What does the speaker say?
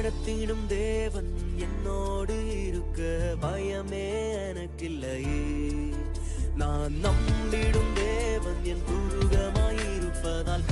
நடத்திடும் தேவன் என்னோடு இருக்க பயமே எனக்கில்லையே. நான் நம்பிடும் தேவன் என் துருகமாயிருப்பதால்